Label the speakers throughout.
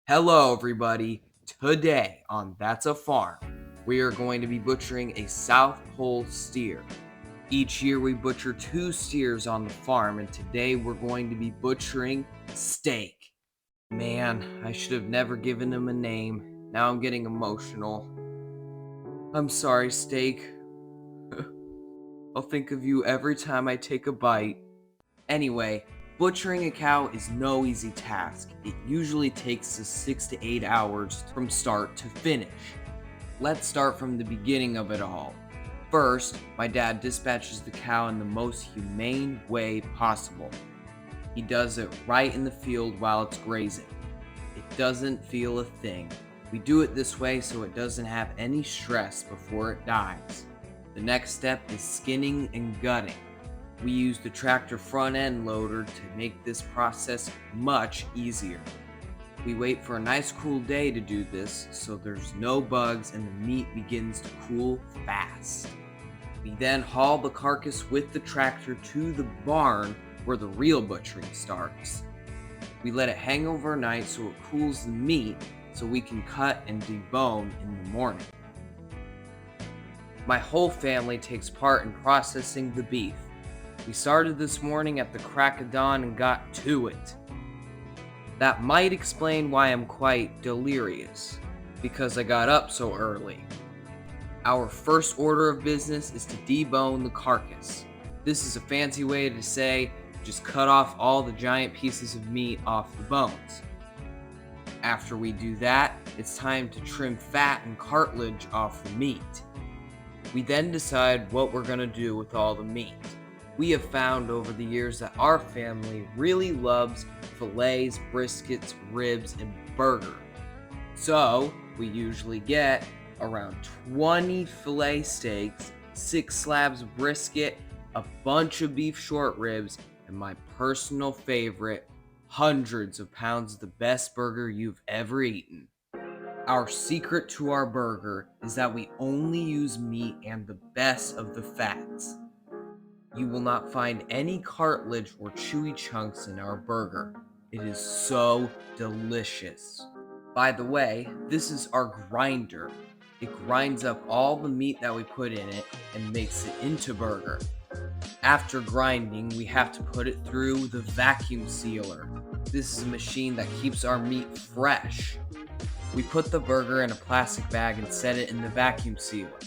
Speaker 1: Hello, everybody. Today on That's a Farm, we are going to be butchering a South Pole steer. Each year, we butcher 2 steers on the farm, and today we're going to be butchering Steak. Man, I should have never given him a name. Now I'm getting emotional. I'm sorry, Steak. I'll think of you every time I take a bite. Anyway, butchering a cow is no easy task. It usually takes us 6 to 8 hours from start to finish. Let's start from the beginning of it all. First, my dad dispatches the cow in the most humane way possible. He does it right in the field while it's grazing. It doesn't feel a thing. We do it this way so it doesn't have any stress before it dies. The next step is skinning and gutting. We use the tractor front end loader to make this process much easier. We wait for a nice cool day to do this so there's no bugs and the meat begins to cool fast. We then haul the carcass with the tractor to the barn where the real butchering starts. We let it hang overnight so it cools the meat so we can cut and debone in the morning. My whole family takes part in processing the beef. We started this morning at the crack of dawn and got to it. That might explain why I'm quite delirious, because I got up so early. Our first order of business is to debone the carcass. This is a fancy way to say just cut off all the giant pieces of meat off the bones. After we do that, it's time to trim fat and cartilage off the meat. We then decide what we're going to do with all the meat. We have found over the years that our family really loves fillets, briskets, ribs, and burger. So, we usually get around 20 fillet steaks, 6 slabs of brisket, a bunch of beef short ribs, and my personal favorite, hundreds of pounds of the best burger you've ever eaten. Our secret to our burger is that we only use meat and the best of the fats. You will not find any cartilage or chewy chunks in our burger. It is so delicious. By the way, this is our grinder. It grinds up all the meat that we put in it and makes it into burger. After grinding, we have to put it through the vacuum sealer. This is a machine that keeps our meat fresh. We put the burger in a plastic bag and set it in the vacuum sealer.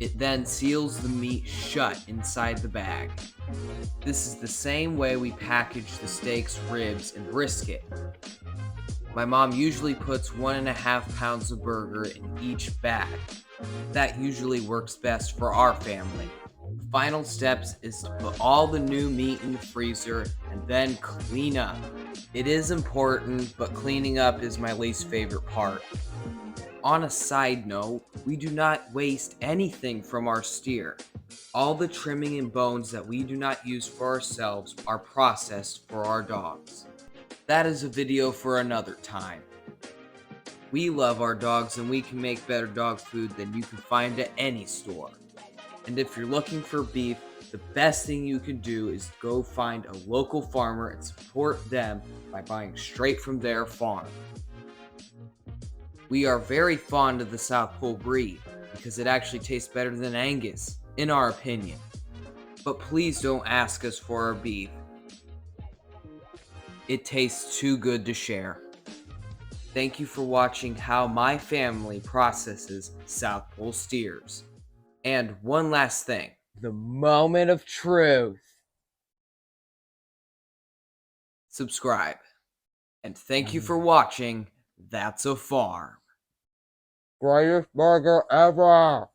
Speaker 1: It then seals the meat shut inside the bag. This is the same way we package the steaks, ribs, and brisket. My mom usually puts 1.5 pounds of burger in each bag. That usually works best for our family. The final steps is to put all the new meat in the freezer and then clean up. It is important, but cleaning up is my least favorite part. On a side note, we do not waste anything from our steer. All the trimming and bones that we do not use for ourselves are processed for our dogs. That is a video for another time. We love our dogs and we can make better dog food than you can find at any store. And if you're looking for beef, the best thing you can do is go find a local farmer and support them by buying straight from their farm. We are very fond of the South Pole breed because it actually tastes better than Angus, in our opinion. But please don't ask us for our beef. It tastes too good to share. Thank you for watching how my family processes South Pole steers. And one last thing, the moment of truth. Subscribe. And thank you for watching That's a Farm.
Speaker 2: Greatest burger ever!